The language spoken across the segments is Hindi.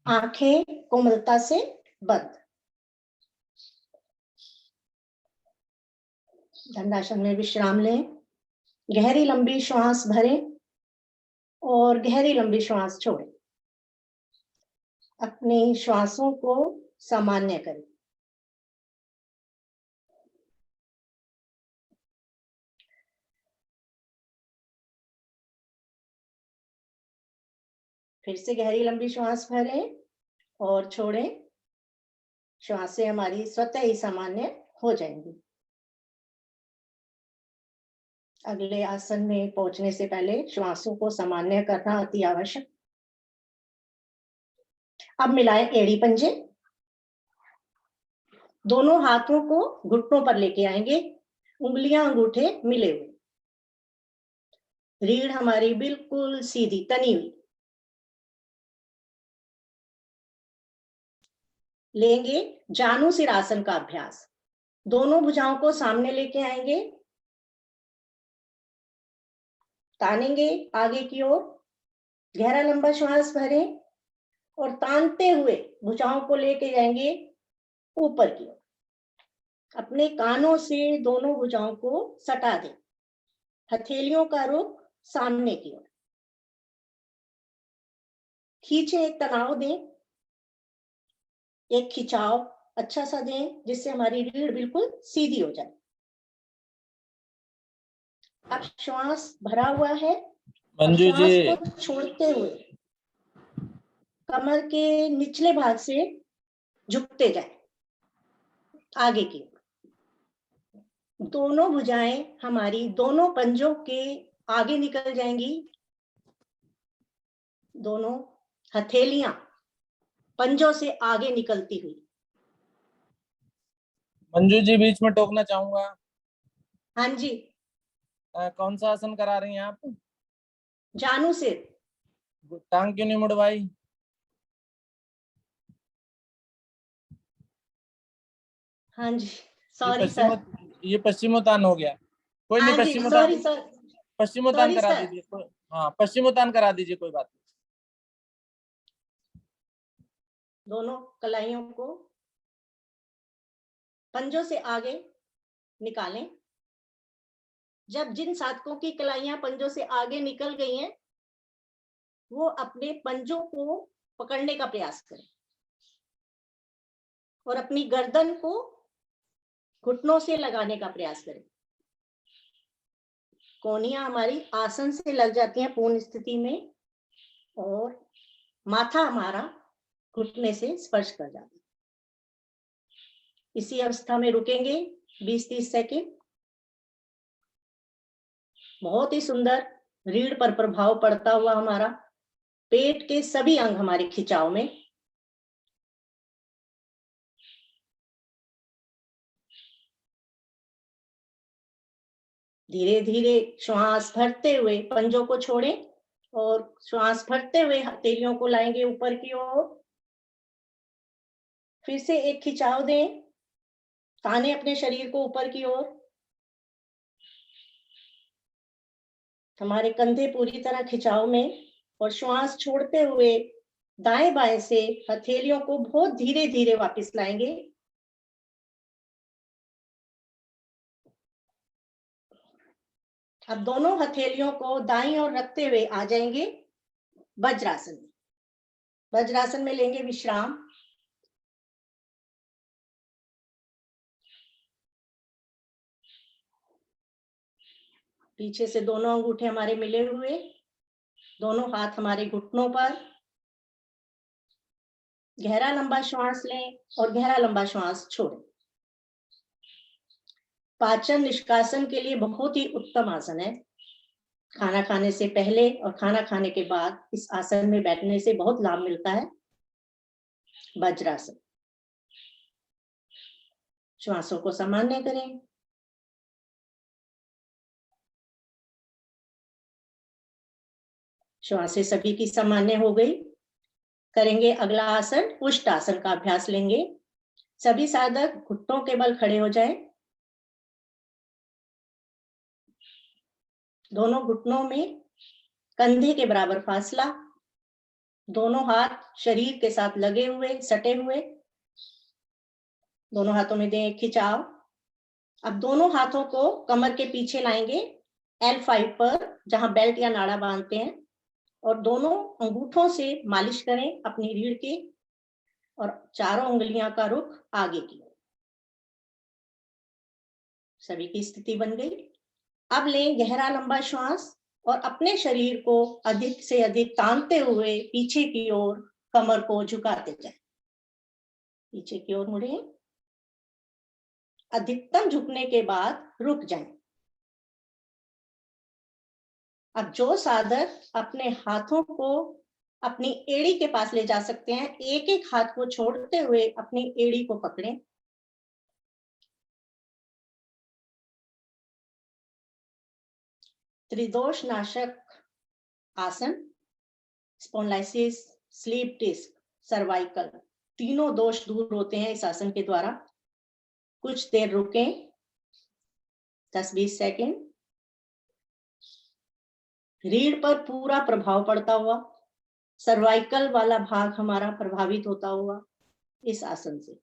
आंखें कोमलता से बंद। दंडासन में विश्राम लें। गहरी लंबी श्वास भरें और गहरी लंबी श्वास छोड़ें। अपनी श्वासों को सामान्य करें। फिर से गहरी लंबी श्वास भरें और छोड़ें। श्वासें हमारी स्वतः ही सामान्य हो जाएंगी। अगले आसन में पहुंचने से पहले श्वासों को सामान्य करना अति आवश्यक। अब मिलाएं एड़ी पंजे। दोनों हाथों को घुटनों पर लेके आएंगे, उंगलियां अंगूठे मिले हुए। रीढ़ हमारी बिल्कुल सीधी तनी हुई। लेंगे जानु सिर आसन का अभ्यास। दोनों भुजाओं को सामने लेके आएंगे, तानेंगे आगे की ओर। गहरा लंबा श्वास भरें और तानते हुए भुजाओं को लेके जाएंगे ऊपर की ओर। अपने कानों से दोनों भुजाओं को सटा दें। हथेलियों का रुख सामने की ओर। खींचे, एक तनाव दें, एक खिंचाव अच्छा सा दें जिससे हमारी रीढ़ बिल्कुल सीधी हो जाए। अब श्वास भरा हुआ है। मंजू श्वास जी, को छोड़ते हुए कमर के निचले भाग से झुकते जाए आगे की ओर। दोनों भुजाएं हमारी दोनों पंजों के आगे निकल जाएंगी। दोनों हथेलियां पंजों से आगे निकलती हुई। मंजू जी बीच में टोकना चाहूंगा। हाँ जी। कौन सा आसन करा रही हैं आप? जानु सिर। टांग क्यों नहीं मुड़वाई? हाँ जी, सॉरी सर। ये पश्चिमोत्तान हो गया। कोई नहीं, हाँ जी, सॉरी सर। पश्चिमोत्तान सॉरी करा सर। दीजिए। हाँ, पश्चिमोत्तान करा दीजिए, कोई बात नहीं। दोनों कलाइयों को पंजों से आगे निकालें। जब जिन साधकों की कलाइयां पंजों से आगे निकल गई हैं, वो अपने पंजों को पकड़ने का प्रयास करें और अपनी गर्दन को घुटनों से लगाने का प्रयास करें। कोहनियां हमारी आसन से लग जाती हैं पूर्ण स्थिति में और माथा हमारा घुटने से स्पर्श कर जाता है। इसी अवस्था में रुकेंगे 20-30 सेकेंड। बहुत ही सुंदर रीढ़ पर प्रभाव पड़ता हुआ हमारा पेट के सभी अंग हमारे खिंचाव में। धीरे धीरे श्वास भरते हुए पंजों को छोड़ें और श्वास भरते हुए हथेलियों को लाएंगे ऊपर की ओर। फिर से एक खिंचाव दें, ताने अपने शरीर को ऊपर की ओर। हमारे कंधे पूरी तरह खिंचाव में और श्वास छोड़ते हुए दाएं बाएं से हथेलियों को बहुत धीरे धीरे वापस लाएंगे। अब दोनों हथेलियों को दाईं ओर रखते हुए आ जाएंगे वज्रासन में। वज्रासन में लेंगे विश्राम। पीछे से दोनों अंगूठे हमारे मिले हुए, दोनों हाथ हमारे घुटनों पर। गहरा लंबा श्वास लें और गहरा लंबा श्वास छोड़ें। पाचन निष्कासन के लिए बहुत ही उत्तम आसन है। खाना खाने से पहले और खाना खाने के बाद इस आसन में बैठने से बहुत लाभ मिलता है। वज्रासन। श्वासों को सामान्य करें। श्वासें सभी की सामान्य हो गई। करेंगे अगला आसन, उष्ट आसन का अभ्यास लेंगे। सभी साधक घुटनों के बल खड़े हो जाएं। दोनों घुटनों में कंधे के बराबर फासला। दोनों हाथ शरीर के साथ लगे हुए, सटे हुए, दोनों हाथों में दें खिंचाव। अब दोनों हाथों को कमर के पीछे लाएंगे L5 पर, जहां बेल्ट या नाड़ा बांधते हैं, और दोनों अंगूठों से मालिश करें अपनी रीढ़ के, और चारों उंगलियां का रुख आगे की। सभी की स्थिति बन गई। अब लें गहरा लंबा श्वास और अपने शरीर को अधिक से अधिक तानते हुए पीछे की ओर कमर को झुकाते जाएं। पीछे की ओर मुड़ें। अधिकतम झुकने के बाद रुक जाएं। अब जो साधक अपने हाथों को अपनी एड़ी के पास ले जा सकते हैं, एक एक हाथ को छोड़ते हुए अपनी एड़ी को पकड़ें। त्रिदोष नाशक आसन, स्पॉन्डिलाइसिस, स्लीप डिस्क, सर्वाइकल, तीनों दोष दूर होते हैं इस आसन के द्वारा। कुछ देर रुकें, 10-20 सेकंड। रीढ़ पर पूरा प्रभाव पड़ता हुआ, सर्वाइकल वाला भाग हमारा प्रभावित होता हुआ इस आसन से।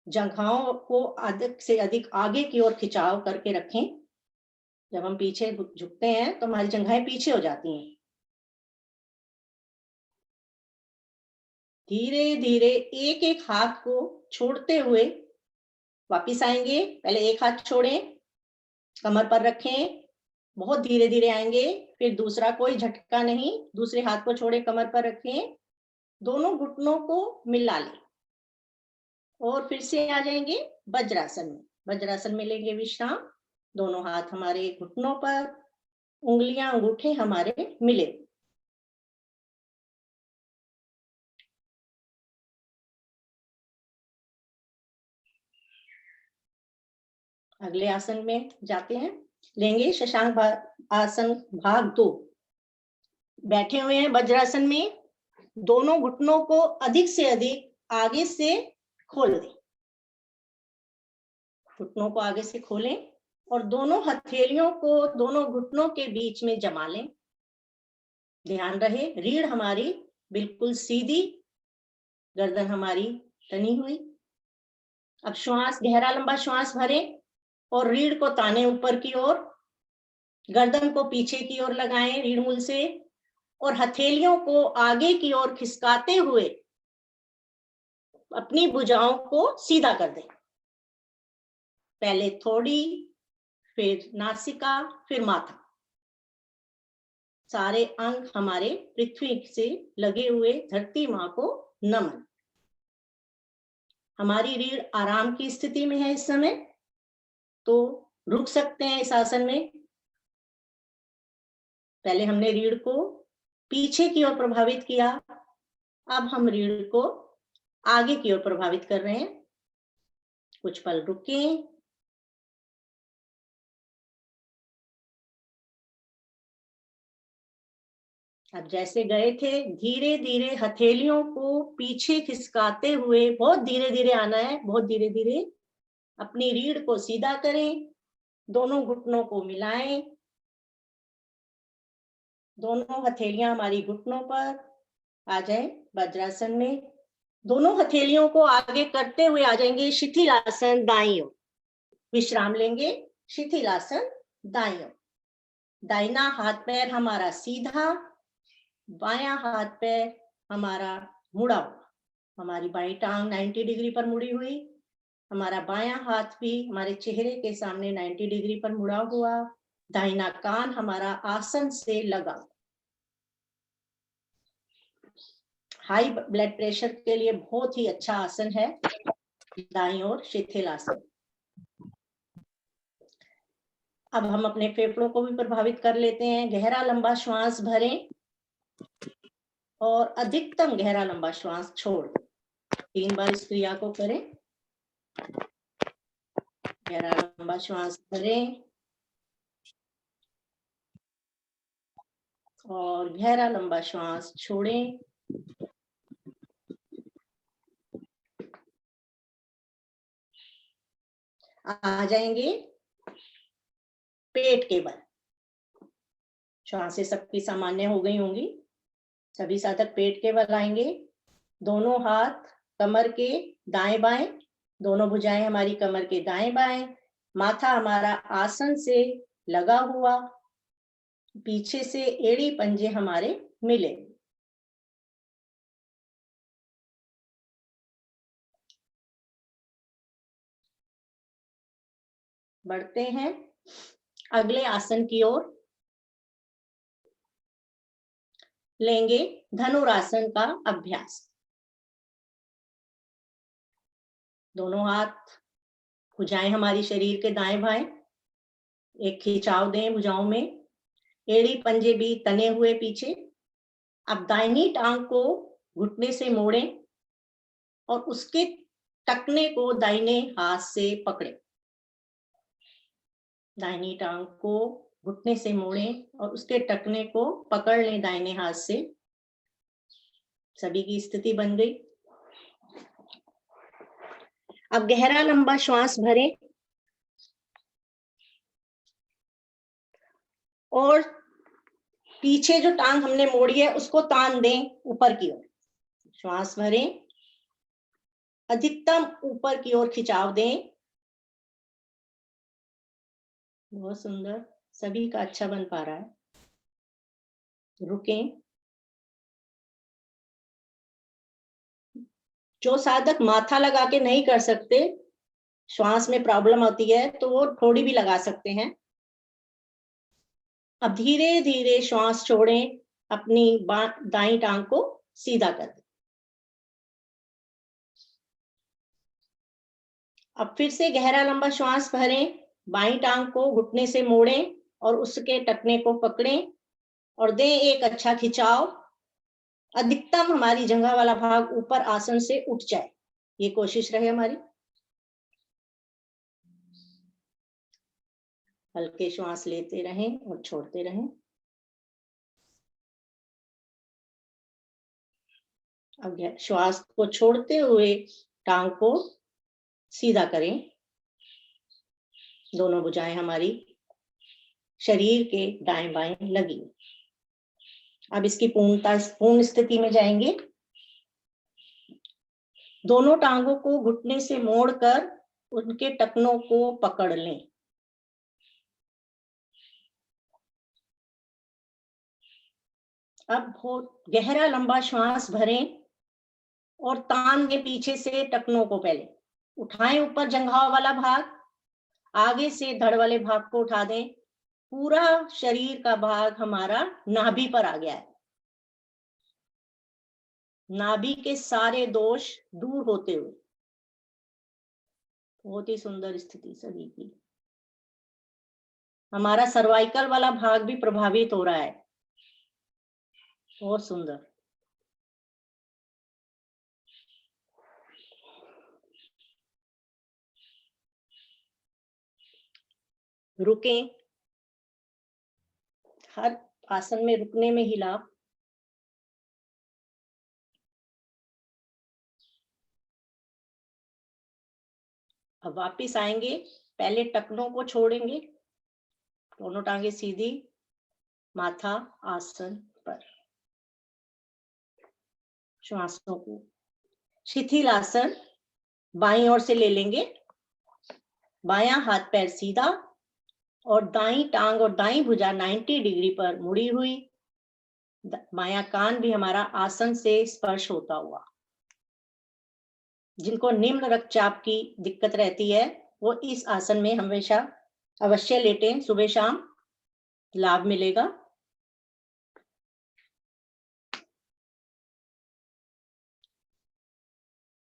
जंघाओं को अधिक से अधिक आगे की ओर खिंचाव करके रखें। जब हम पीछे झुकते हैं तो हमारी जंघाएं पीछे हो जाती हैं। धीरे धीरे एक एक हाथ को छोड़ते हुए वापिस आएंगे। पहले एक हाथ छोड़ें, कमर पर रखें, बहुत धीरे धीरे आएंगे। फिर दूसरा, कोई झटका नहीं, दूसरे हाथ को छोड़े, कमर पर रखें, दोनों घुटनों को मिला लें और फिर से आ जाएंगे वज्रासन में। वज्रासन में लेंगे विश्राम, दोनों हाथ हमारे घुटनों पर, उंगलियां अंगूठे हमारे मिले। अगले आसन में जाते हैं। लेंगे शशांक आसन भाग 2। बैठे हुए हैं वज्रासन में, दोनों घुटनों को अधिक से अधिक आगे से खोल दें। घुटनों को आगे से खोलें और दोनों हथेलियों को दोनों घुटनों के बीच में जमा लें। ध्यान रहे रीढ़ हमारी बिल्कुल सीधी, गर्दन हमारी तनी हुई। अब श्वास, गहरा लंबा श्वास भरें और रीढ़ को ताने ऊपर की ओर, गर्दन को पीछे की ओर लगाएं रीढ़ मूल से, और हथेलियों को आगे की ओर खिसकाते हुए अपनी भुजाओं को सीधा कर दें। पहले थोड़ी, फिर नासिका, फिर माथा। सारे अंग हमारे पृथ्वी से लगे हुए धरती मां को नमन। हमारी रीढ़ आराम की स्थिति में है इस समय, तो रुक सकते हैं इस आसन में। पहले हमने रीढ़ को पीछे की ओर प्रभावित किया, अब हम रीढ़ को आगे की ओर प्रभावित कर रहे हैं। कुछ पल रुकें। अब जैसे गए थे, धीरे धीरे हथेलियों को पीछे खिसकाते हुए, बहुत धीरे धीरे आना है, बहुत धीरे धीरे अपनी रीढ़ को सीधा करें, दोनों घुटनों को मिलाएं, दोनों हथेलियां हमारी घुटनों पर आ जाए वज्रासन में। दोनों हथेलियों को आगे करते हुए आ जाएंगे शिथिलासन दाईं ओर। विश्राम लेंगे, शिथिलासन दाईं ओर। दाहिना हाथ पैर हमारा सीधा, बायां हाथ पैर हमारा मुड़ा हुआ, हमारी बाईं टांग 90 डिग्री पर मुड़ी हुई, हमारा बायां हाथ भी हमारे चेहरे के सामने 90 डिग्री पर मुड़ा हुआ, दाहिना कान हमारा आसन से लगा। हाई ब्लड प्रेशर के लिए बहुत ही अच्छा आसन है दाईं ओर शिथिलासन। अब हम अपने फेफड़ों को भी प्रभावित कर लेते हैं। गहरा लंबा श्वास भरें और अधिकतम गहरा लंबा श्वास छोड़ दें। 3 बार इस क्रिया को करें। गहरा लंबा श्वास भरें और गहरा लंबा श्वास छोड़ें। आ जाएंगे पेट के बल। श्वासें सबकी सामान्य हो गई होंगी। सभी साधक पेट के बल आएंगे, दोनों हाथ कमर के दाएं बाएं, दोनों भुजाएं हमारी कमर के दाएं बाएं, माथा हमारा आसन से लगा हुआ, पीछे से एड़ी पंजे हमारे मिले। बढ़ते हैं अगले आसन की ओर। लेंगे धनुरासन का अभ्यास। दोनों हाथ भुजाएं हमारी शरीर के दाएं बाएं, एक खिंचाव दें भुजाओं में, एड़ी पंजे भी तने हुए पीछे। अब दाहिनी टांग को घुटने से मोड़ें और उसके टखने को दाहिने हाथ से पकड़ें। दाहिनी टांग को घुटने से मोड़ें और उसके टखने को पकड़ लें दाहिने हाथ से। सभी की स्थिति बन गई। अब गहरा लंबा श्वास भरें और पीछे जो टांग हमने मोड़ी है उसको तान दें ऊपर की ओर। श्वास भरें, अधिकतम ऊपर की ओर खिंचाव दें। बहुत सुंदर, सभी का अच्छा बन पा रहा है। रुकें। जो साधक माथा लगा के नहीं कर सकते, श्वास में प्रॉब्लम होती है, तो वो थोड़ी भी लगा सकते हैं। अब धीरे धीरे श्वास छोड़ें, अपनी दाईं टांग को सीधा कर दें। अब फिर से गहरा लंबा श्वास भरें, बाईं टांग को घुटने से मोड़ें और उसके टखने को पकड़ें और दें एक अच्छा खिंचाव। अधिकतम हमारी जंघा वाला भाग ऊपर आसन से उठ जाए, ये कोशिश रहे हमारी। हल्के श्वास लेते रहें और छोड़ते रहें। अब श्वास को छोड़ते हुए टांग को सीधा करें। दोनों भुजाएं हमारी शरीर के दाएं बाएं लगी। अब इसकी पूर्ण स्थिति में जाएंगे। दोनों टांगों को घुटने से मोड़कर उनके टखनों को पकड़ लें। अब बहुत गहरा लंबा श्वास भरें और तान दें पीछे से टखनों को। पहले उठाएं ऊपर जंघाव वाला भाग, आगे से धड़ वाले भाग को उठा दें। पूरा शरीर का भाग हमारा नाभि पर आ गया है। नाभि के सारे दोष दूर होते हुए। बहुत ही सुंदर स्थिति सभी की। हमारा सर्वाइकल वाला भाग भी प्रभावित हो रहा है। बहुत सुंदर। रुकें। हर आसन में रुकने में ही लाभ। अब वापिस आएंगे, पहले टखनों को छोड़ेंगे, दोनों टांगे सीधी, माथा आसन पर। श्वासों को शिथिल आसन बाईं ओर से ले लेंगे। बायां हाथ पैर सीधा और दाईं टांग और दाईं भुजा 90 डिग्री पर मुड़ी हुई। बायां कान भी हमारा आसन से स्पर्श होता हुआ। जिनको निम्न रक्तचाप की दिक्कत रहती है वो इस आसन में हमेशा अवश्य लेटें। सुबह शाम लाभ मिलेगा।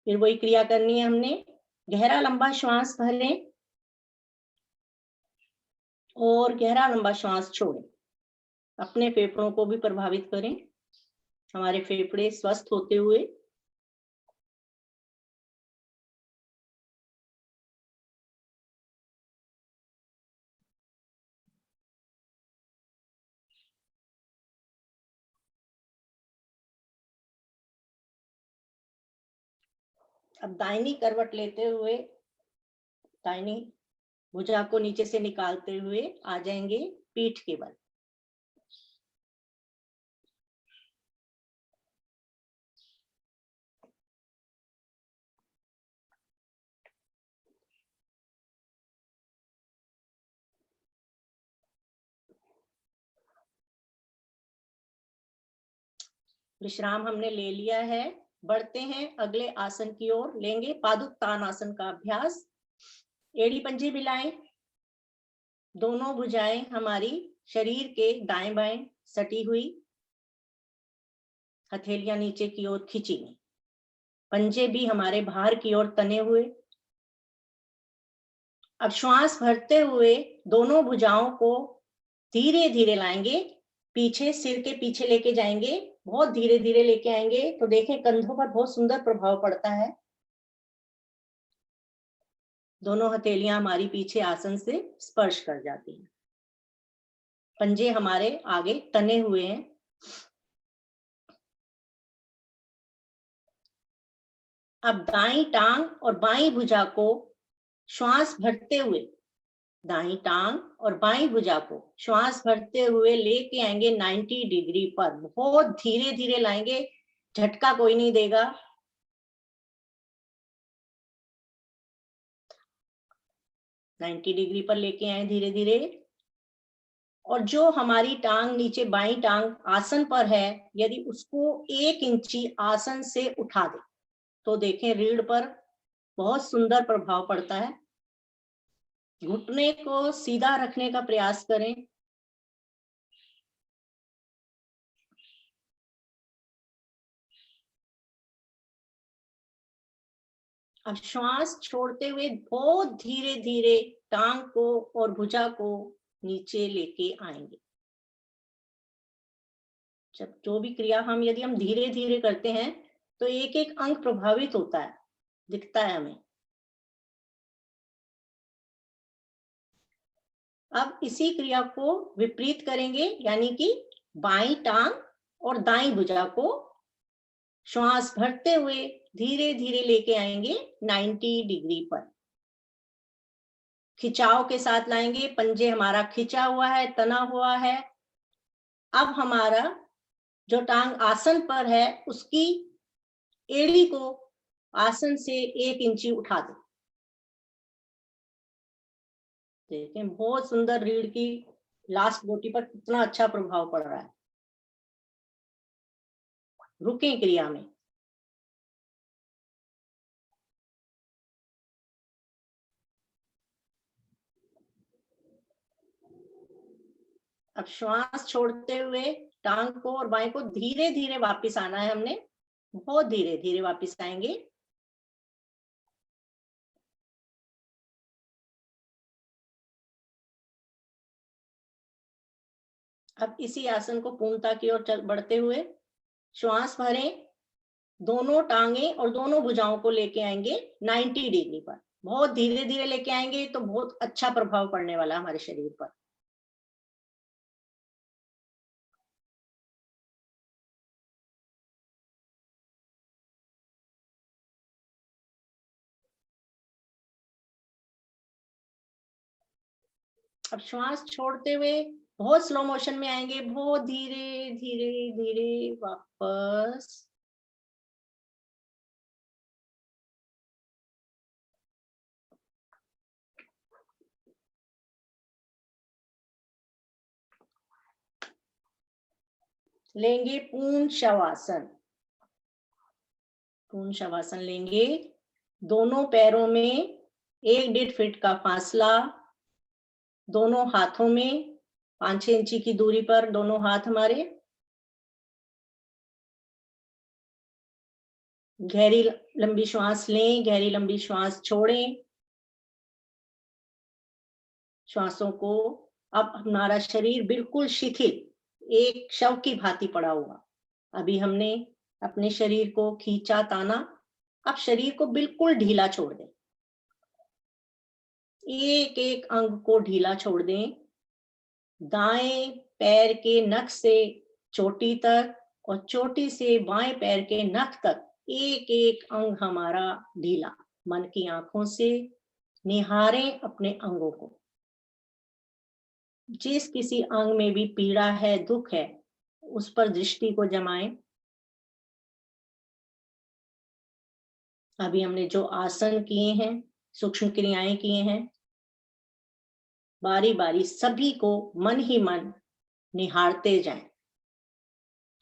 फिर वही क्रिया करनी है हमने। गहरा लंबा श्वास भरें और गहरा लंबा श्वास छोड़ें। अपने फेफड़ों को भी प्रभावित करें, हमारे फेफड़े स्वस्थ होते हुए। अब दाहिनी करवट लेते हुए दाहिनी भुजा को नीचे से निकालते हुए आ जाएंगे पीठ के बल। विश्राम हमने ले लिया है। बढ़ते हैं अगले आसन की ओर। लेंगे पादुक आसन का अभ्यास। एड़ी पंजे मिलाएं। दोनों भुजाएं हमारी शरीर के दाएं बाएं सटी हुई, हथेलियां नीचे की ओर खींची, पंजे भी हमारे बाहर की ओर तने हुए। अब श्वास भरते हुए दोनों भुजाओं को धीरे धीरे लाएंगे, पीछे सिर के पीछे लेके जाएंगे, बहुत धीरे धीरे लेके आएंगे तो देखें कंधों पर बहुत सुंदर प्रभाव पड़ता है। दोनों हथेलियां हमारी पीछे आसन से स्पर्श कर जाती हैं, पंजे हमारे आगे तने हुए हैं। अब दाईं टांग और बाईं भुजा को श्वास भरते हुए, दाईं टांग और बाईं भुजा को श्वास भरते हुए लेके आएंगे 90 डिग्री पर। बहुत धीरे धीरे लाएंगे, झटका कोई नहीं देगा। नाइन्टी डिग्री पर लेके आए धीरे धीरे। और जो हमारी टांग नीचे बाईं टांग आसन पर है, यदि उसको 1 इंची आसन से उठा दे तो देखें रीढ़ पर बहुत सुंदर प्रभाव पड़ता है। घुटने को सीधा रखने का प्रयास करें। अब श्वास छोड़ते हुए बहुत धीरे धीरे टांग को और भुजा को नीचे लेके आएंगे। जब जो भी क्रिया यदि हम धीरे धीरे करते हैं तो एक एक अंग प्रभावित होता है, दिखता है हमें। अब इसी क्रिया को विपरीत करेंगे, यानी कि बाईं टांग और दाईं भुजा को श्वास भरते हुए धीरे धीरे लेके आएंगे 90 डिग्री पर। खिंचाव के साथ लाएंगे, पंजे हमारा खिंचा हुआ है, तना हुआ है। अब हमारा जो टांग आसन पर है उसकी एड़ी को आसन से 1 इंची उठा दो। देखें बहुत सुंदर रीढ़ की लास्ट बोटी पर कितना अच्छा प्रभाव पड़ रहा है। रुकें क्रिया में। अब श्वास छोड़ते हुए टांग को और बाएं को धीरे धीरे वापस आना है हमने, बहुत धीरे धीरे वापस आएंगे। अब इसी आसन को पूर्णता की ओर बढ़ते हुए श्वास भरें, दोनों टांगे और दोनों भुजाओं को लेके आएंगे 90 डिग्री पर। बहुत धीरे धीरे लेके आएंगे तो बहुत अच्छा प्रभाव पड़ने वाला हमारे शरीर पर। अब श्वास छोड़ते हुए बहुत स्लो मोशन में आएंगे, बहुत धीरे धीरे धीरे वापस। लेंगे पूर्ण शवासन। पूर्ण शवासन लेंगे, दोनों पैरों में 1-1.5 फीट का फासला, दोनों हाथों में 5-6 इंची की दूरी पर दोनों हाथ हमारे। गहरी लंबी श्वास लें, गहरी लंबी श्वास छोड़ें। श्वासों को, अब हमारा शरीर बिल्कुल शिथिल, एक शव की भांति पड़ा हुआ। अभी हमने अपने शरीर को खींचा ताना, अब शरीर को बिल्कुल ढीला छोड़ दें। एक एक अंग को ढीला छोड़ दें। दाएं पैर के नख से चोटी तक और चोटी से बाएं पैर के नख तक एक एक अंग हमारा ढीला। मन की आंखों से निहारें अपने अंगों को। जिस किसी अंग में भी पीड़ा है, दुख है, उस पर दृष्टि को जमाएं। अभी हमने जो आसन किए हैं, सूक्ष्म क्रियाएं किए हैं, बारी बारी सभी को मन ही मन निहारते जाएं।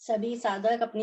सभी साधक अपनी